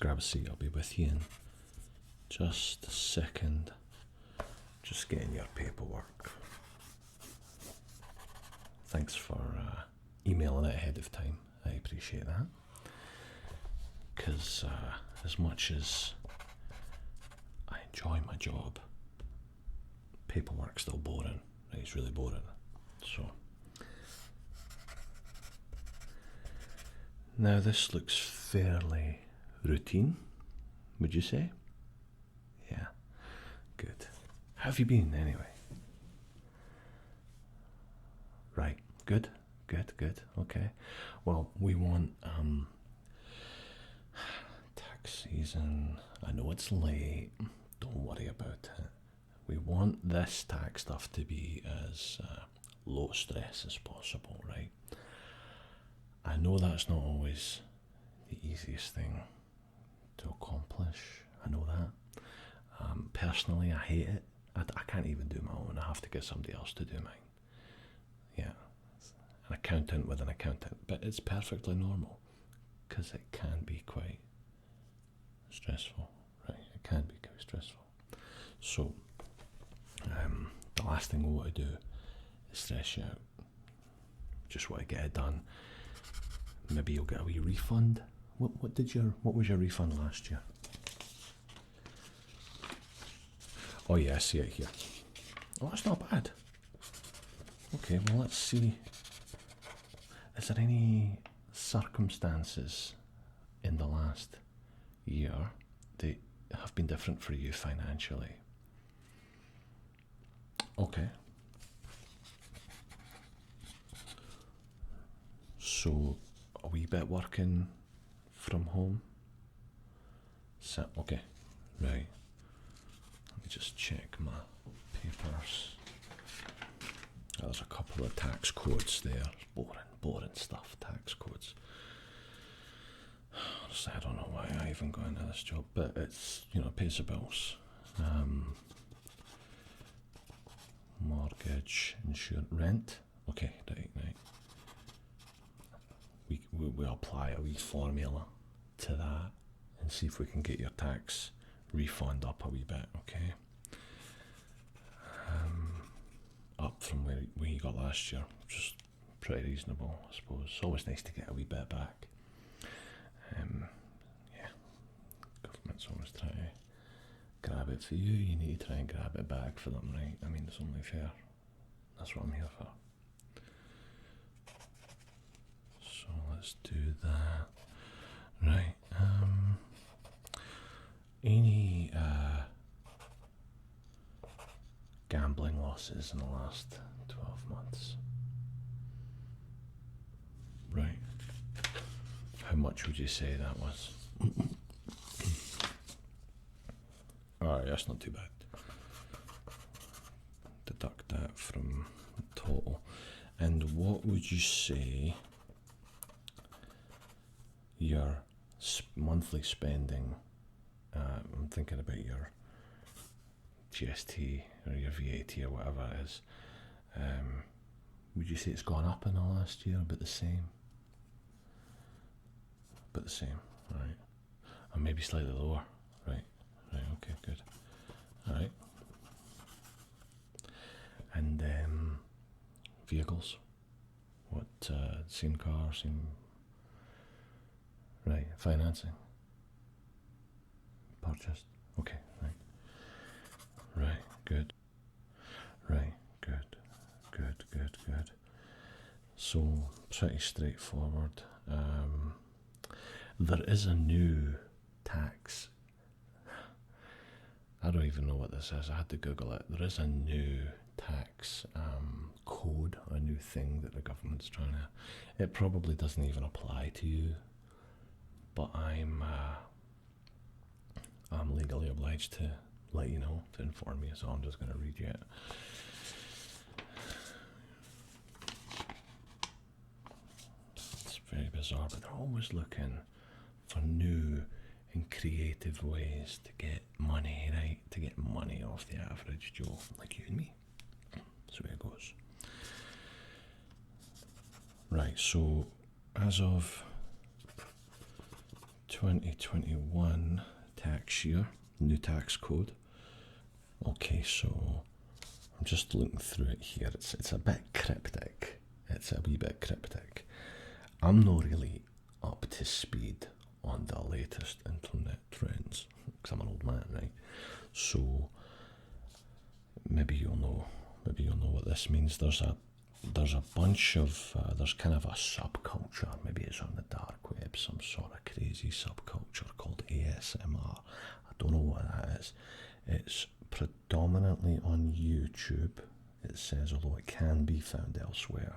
grab a seat, I'll be with you in just a second. Just getting your paperwork. Thanks for emailing it ahead of time. I appreciate that. Because as much as I enjoy my job, paperwork's still boring. Right? It's really boring. So now this looks fairly routine, would you say? Yeah, good. How have you been anyway? Right, good, okay. Well, we want tax season. I know it's late, don't worry about it. We want this tax stuff to be as low stress as possible, right? I know that's not always the easiest thing to accomplish. I know that. Personally, I hate it. I can't even do my own. I have to get somebody else to do mine. Yeah, an accountant with an accountant, but it's perfectly normal because it can be quite stressful, right? It can be quite stressful. So, the last thing we want to do is stress you out. Just want to get it done. Maybe you'll get a wee refund. What was your refund last year? Oh yeah, I see it here. Oh, that's not bad. Okay, well let's see. Is there any circumstances in the last year that have been different for you financially? Okay. So, a wee bit working from home? So, okay, right. Let me just check my papers. Oh, there's a couple of tax codes there. Boring stuff, tax codes. Honestly, I don't know why I even got into this job, but it's, it pays the bills. Mortgage, insurance, rent. Okay, right. We'll apply a wee formula to that and see if we can get your tax refund up a wee bit, okay? Up from where you got last year, which is pretty reasonable, I suppose. It's always nice to get a wee bit back. Yeah, government's always trying to grab it for you. You need to try and grab it back for them, right? I mean, it's only fair. That's what I'm here for. So let's do that. Right. Any gambling losses in the last 12 months? Right. How much would you say that was? Alright, that's not too bad. Deduct that from total. And what would you say your monthly spending, I'm thinking about your GST or your VAT or whatever it is, would you say it's gone up in the last year, about the same? About the same, right. Or maybe slightly lower, right, okay, good. Alright. And vehicles? What, same car, same... Right, financing? Purchased? Okay, right. Right, good. Right, good. So, pretty straightforward. There is a new tax. I don't even know what this is. I had to Google it. There is a new tax code, a new thing that the government's trying to... It probably doesn't even apply to you, but I'm legally obliged to let you know, to inform you, so I'm just going to read you it. It's very bizarre, but they're always looking for new and creative ways to get money, right? To get money off the average Joe, like you and me. That's the way it goes. Right, so as of 2021 tax year, new tax code. Okay, so I'm just looking through it here. It's a bit cryptic. It's a wee bit cryptic. I'm not really up to speed on the latest internet trends because I'm an old man, right? So maybe you'll know what this means. There's a bunch of there's kind of a subculture. Maybe it's on the dark web, some sort of crazy subculture called ASMR. I don't know what that is. It's predominantly on YouTube, it says, although it can be found elsewhere.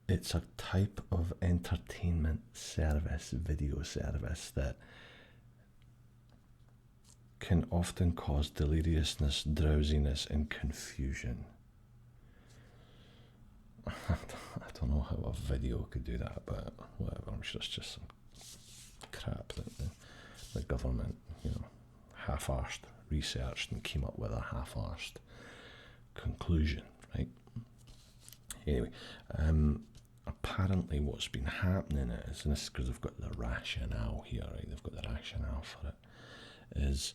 It's a type of entertainment service, video service, that can often cause deliriousness, drowsiness, and confusion. I don't know how a video could do that, but whatever. I'm sure it's just some crap that the government, half-arsed researched and came up with a half-arsed conclusion, right? Anyway, apparently what's been happening is, and this is because they've got the rationale here, right? They've got the rationale for it, is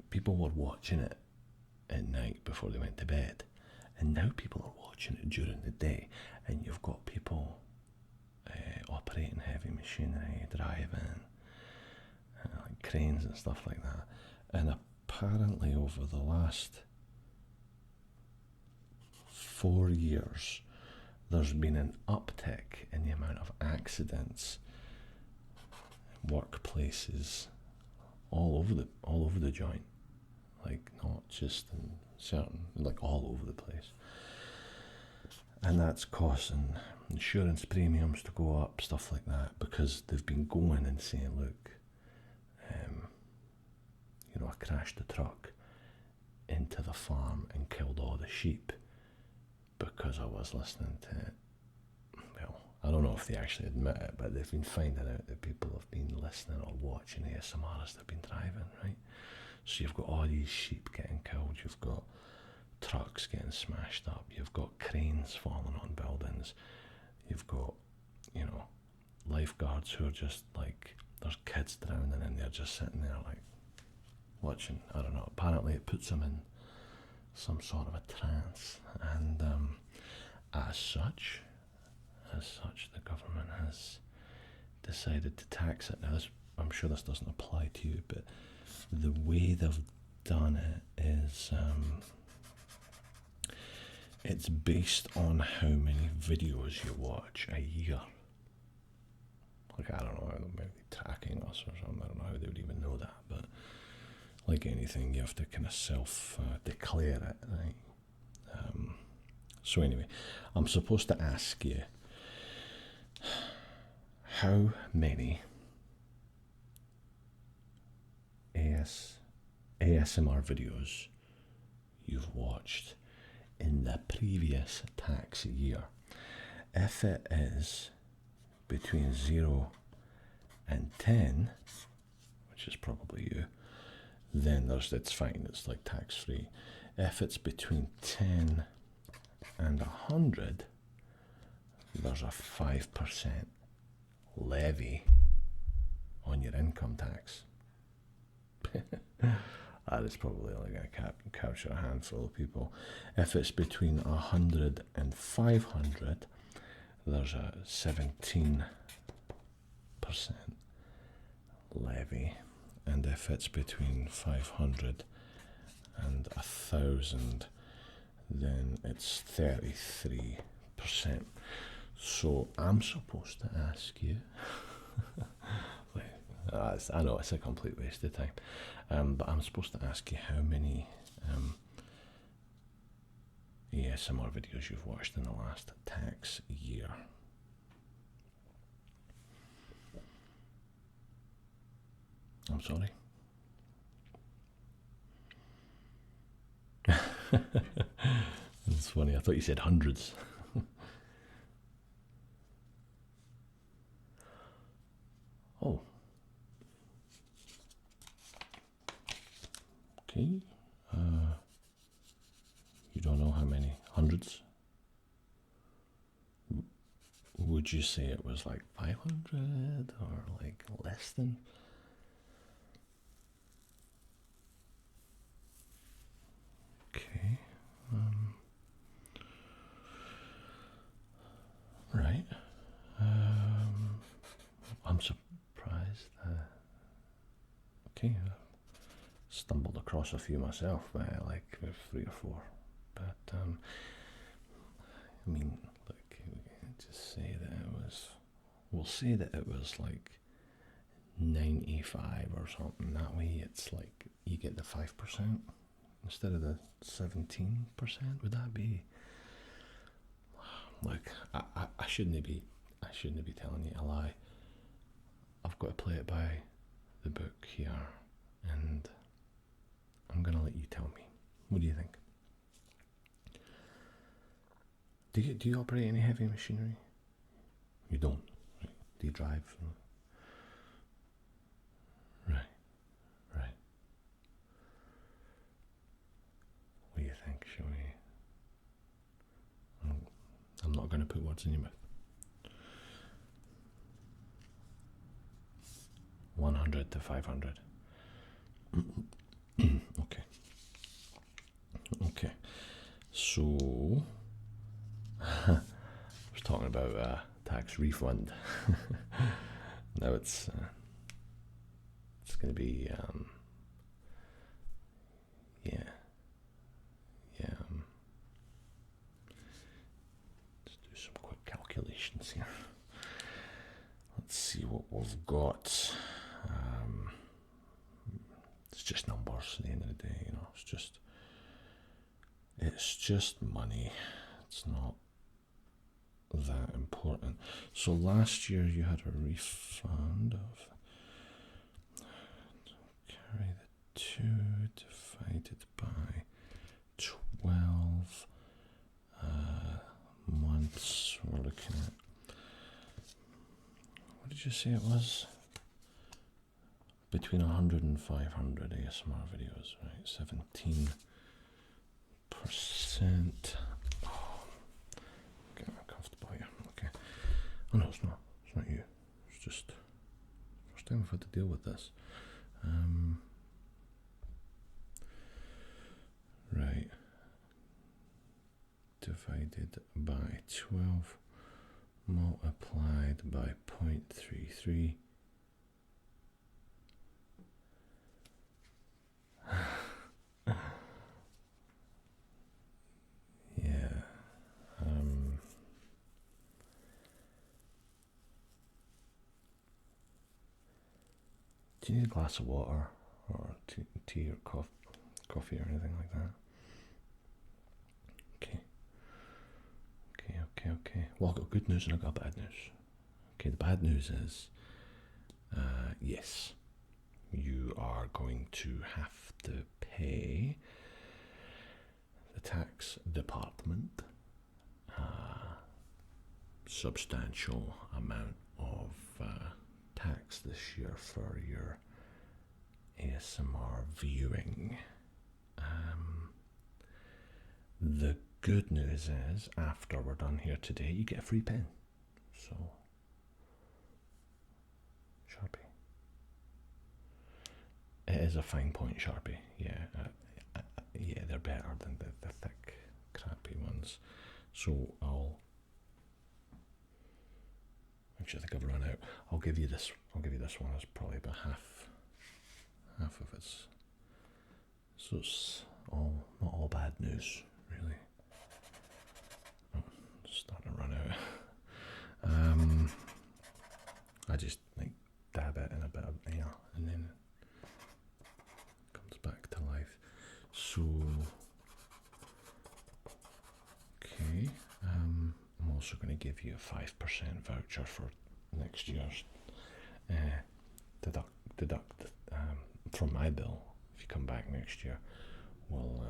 people were watching it at night before they went to bed, and now people are watching it during the day, and you've got people operating heavy machinery, driving, like cranes and stuff like that. And apparently over the last 4 years, there's been an uptick in the amount of accidents, workplaces, all over the joint, like not just in certain, like all over the place. And that's causing insurance premiums to go up, stuff like that, because they've been going and saying, look, I crashed the truck into the farm and killed all the sheep because I was listening to it. Well, I don't know if they actually admit it, but they've been finding out that people have been listening or watching ASMR as they've been driving, right? So you've got all these sheep getting killed, you've got trucks getting smashed up, you've got cranes falling on buildings, you've got, lifeguards who are just like, there's kids drowning and they're just sitting there like watching. I don't know, apparently it puts them in some sort of a trance, and as such the government has decided to tax it. Now I'm sure this doesn't apply to you, but the way they've done it is it's based on how many videos you watch a year. Like, I don't know, maybe tracking us or something. I don't know how they would even know that, but like anything, you have to kind of self-declare it, right? So anyway, I'm supposed to ask you how many ASMR videos you've watched in the previous tax year. If it is between 0 and 10, which is probably you, then it's fine, it's like tax free. If it's between 10 and 100, there's a 5% levy on your income tax. That is probably like a capture a handful of people. If it's between 100 and 500, there's a 17% levy. And if it's between 500 and 1,000, then it's 33%. So I'm supposed to ask you, I know it's a complete waste of time, but I'm supposed to ask you how many ASMR videos you've watched in the last tax year. I'm sorry. It's funny, I thought you said hundreds. Oh. Okay. You don't know how many? Hundreds? would you say it was like 500 or like less than? Okay. Right. I'm surprised. Okay. I stumbled across a few myself, like 3 or 4. But, I mean, like, just say that it was, we'll say that it was like 95 or something. That way it's like you get the 5% instead of the 17%. Would that be? Like, I shouldn't be telling you a lie. I've got to play it by the book here, and I'm gonna let you tell me. What do you think? Do you operate any heavy machinery? You don't. Right. Do you drive? Right. Right. What do you think? Shall we? I'm not going to put words in your mouth. 100 to 500. Okay. Okay. So, I was talking about tax refund. Now it's going to be yeah. Let's do some quick calculations here. Let's see what we've got. It's just numbers at the end of the day, you know. It's just money. It's not that important. So last year you had a refund of, carry the 2 divided by 12 months. We're looking at, what did you say it was? Between 100 and 500 ASMR videos, right? 17%. Oh, getting uncomfortable here. Okay. Oh no, it's not. It's not you. It's just first time I've had to deal with this. Right. Divided by 12 multiplied by 0.33. Yeah. Do you need a glass of water or tea or coffee or anything like that? Okay. Okay. Well, I've got good news and I've got bad news. Okay, the bad news is, yes, you are going to have to pay the tax department a substantial amount of tax this year for your ASMR viewing. The good news is, after we're done here today, you get a free pen. So, Sharpie. It is a fine point Sharpie, yeah. Yeah, they're better than the thick, crappy ones. So actually, I think I've run out. I'll give you this one. It's probably about half of its. So it's not all bad news, really. Oh, it's starting to run out. I just like dab it in a bit of air and then it comes back to life. So okay, I'm also going to give you a 5% voucher for next year's deduct from my bill. If you come back next year, I'll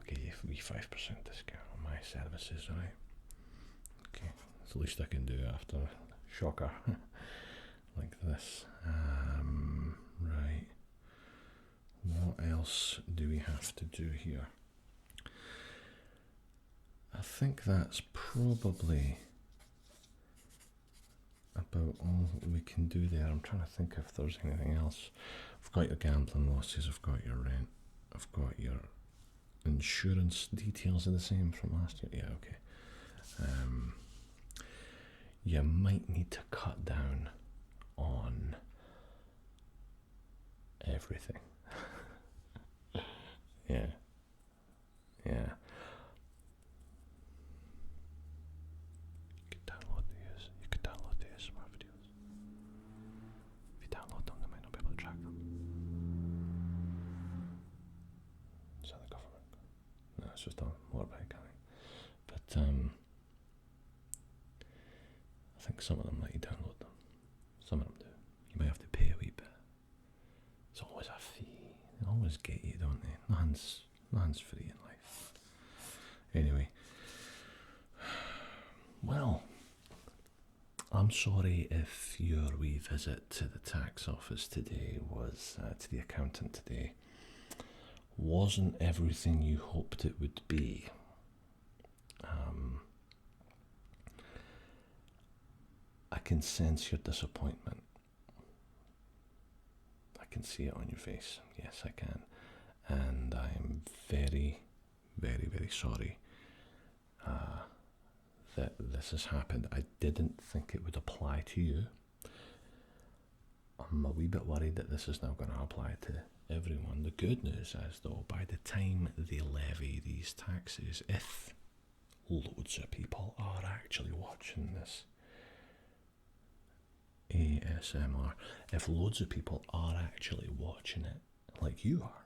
give you a wee 5% discount on my services, right? Okay, it's the least I can do after a shocker like this. Right. What else do we have to do here? I think that's probably about all we can do there. I'm trying to think if there's anything else. I've got your gambling losses, I've got your rent, I've got your insurance details are the same from last year. Yeah, okay. You might need to cut down on everything. Yeah. Yeah. You could download the ASMR videos. If you download them, they might not be able to track them. Is that the government? No, it's just a motorbike, I think. But I think some of them let you download them. Some of them do. You might have to pay a wee bit. It's always a fee. They always get you, don't they? Nothing's free in life. Anyway. Well, I'm sorry if your wee visit to the tax office today was, to the accountant today, wasn't everything you hoped it would be. I can sense your disappointment. I can see it on your face. Yes, I can. And I'm very, very, very sorry that this has happened. I didn't think it would apply to you. I'm a wee bit worried that this is now going to apply to everyone. The good news is, though, by the time they levy these taxes, if loads of people are actually watching this ASMR, if loads of people are actually watching it like you are,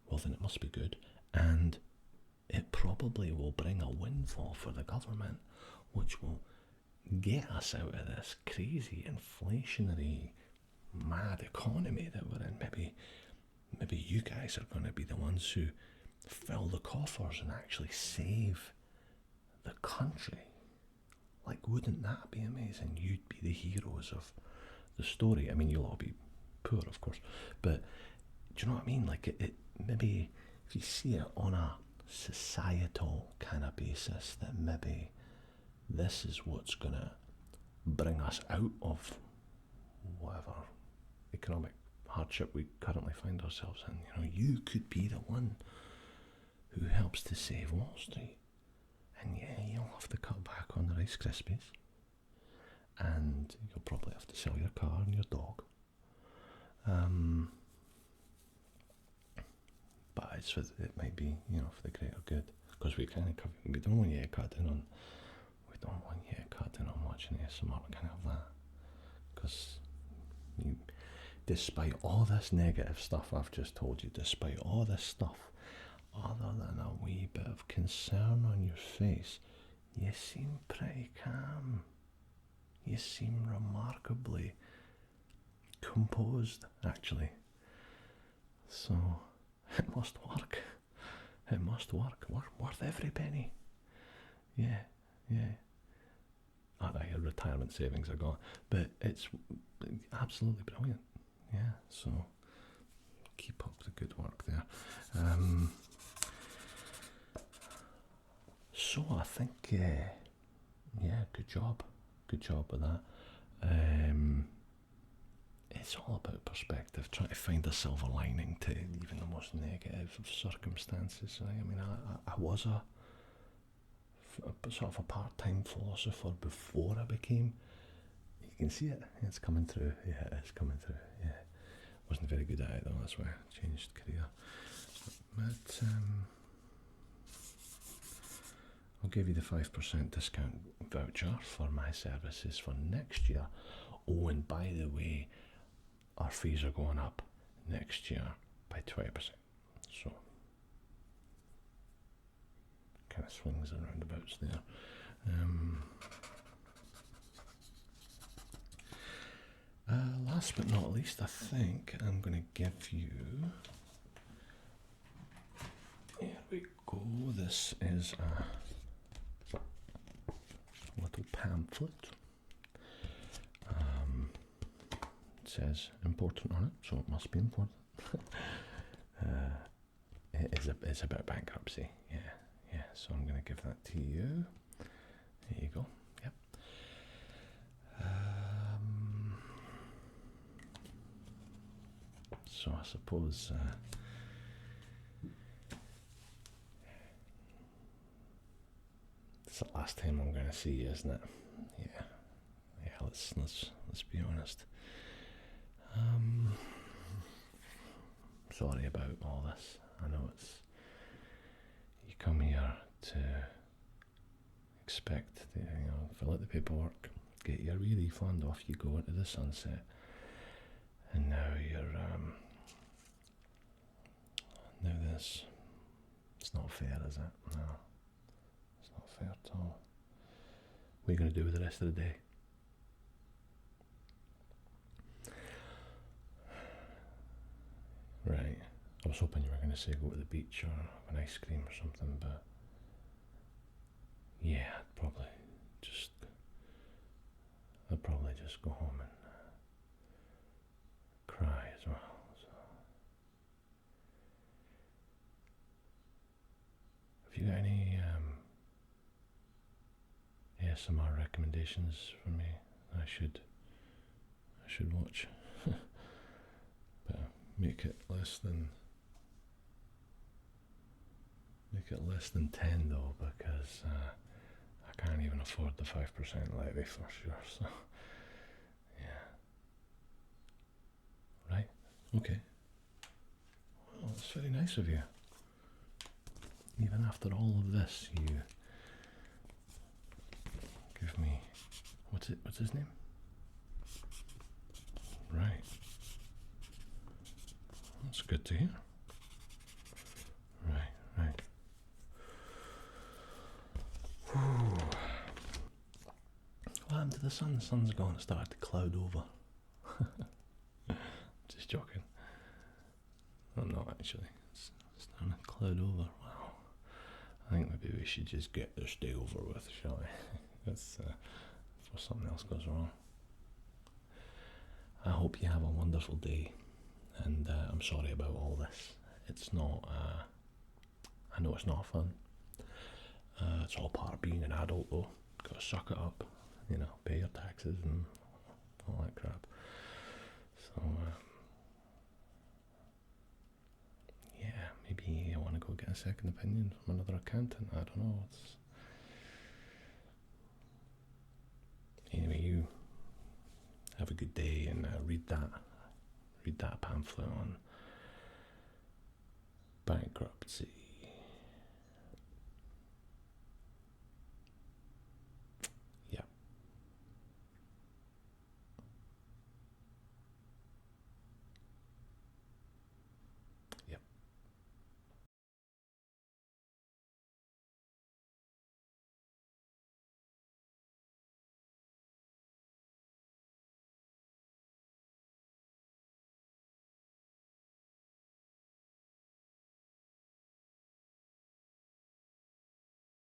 well, then it must be good. And it probably will bring a windfall for the government, which will get us out of this crazy inflationary mad economy that we're in. Maybe you guys are going to be the ones who fill the coffers and actually save the country. Like, wouldn't that be amazing? You'd be the heroes of the story. I mean, you'll all be poor, of course, but do you know what I mean? Like, it maybe if you see it on a societal kind of basis, that maybe this is what's going to bring us out of whatever economic hardship we currently find ourselves in. You know, you could be the one who helps to save Wall Street. And yeah, you'll have to cut back on the Rice Krispies. And you'll probably have to sell your car and your dog. But it might be, you know, for the greater good. Because we don't want you to cut down on watching ASMR. We can't have that. Because despite all this negative stuff I've just told you, despite all this stuff, other than a wee bit of concern on your face, you seem pretty calm. You seem remarkably composed, actually. So, it must work. It must work. Worth every penny. Yeah. Your retirement savings are gone. But it's absolutely brilliant. Yeah, so keep up the good work there. So I think, good job with that. It's all about perspective, trying to find a silver lining to even the most negative of circumstances. Right? I mean, I was a sort of a part-time philosopher before I became. You can see it. It's coming through. Yeah, it's coming through. Yeah, wasn't very good at it though. That's why I changed career. But I'll give you the 5% discount voucher for my services for next year. Oh, and by the way, our fees are going up next year by 20%. So, kind of swings and roundabouts there. Last but not least, I think I'm going to give you. Here we go. This is a little pamphlet. It says important on it, so it must be important. It's about bankruptcy. Yeah. So I'm going to give that to you. There you go. Yep. So I suppose it's the last time I'm going to see you, isn't it? Yeah, yeah. Let's be honest. Sorry about all this. I know you come here to expect to, fill out the paperwork, get your wee refund, off you go into the sunset, and now now this. It's not fair, is it? No, it's not fair at all. What are you going to do with the rest of the day? Right. I was hoping you were going to say go to the beach or have an ice cream or something, but yeah, I'd probably just go home and cry as well. So, have you got any ASMR recommendations for me? I should watch, but make it less than 10 though, because I can't even afford the 5% levy for sure. So yeah, right, okay. Well, it's very nice of you. Even after all of this, you give me what's his name? Right. That's good to hear. Right. Whew. What happened to the sun? The sun's gone. It started to cloud over. Just joking. I'm not actually. It's starting to cloud over. Wow. I think maybe we should just get this day over with, shall we? That's before something else goes wrong. I hope you have a wonderful day, and I'm sorry about all this. It's not. I know it's not fun. It's all part of being an adult, though. Gotta suck it up, pay your taxes and all that crap. So, yeah, maybe I want to go get a second opinion from another accountant. I don't know. Anyway, you have a good day and read that pamphlet on bankruptcy.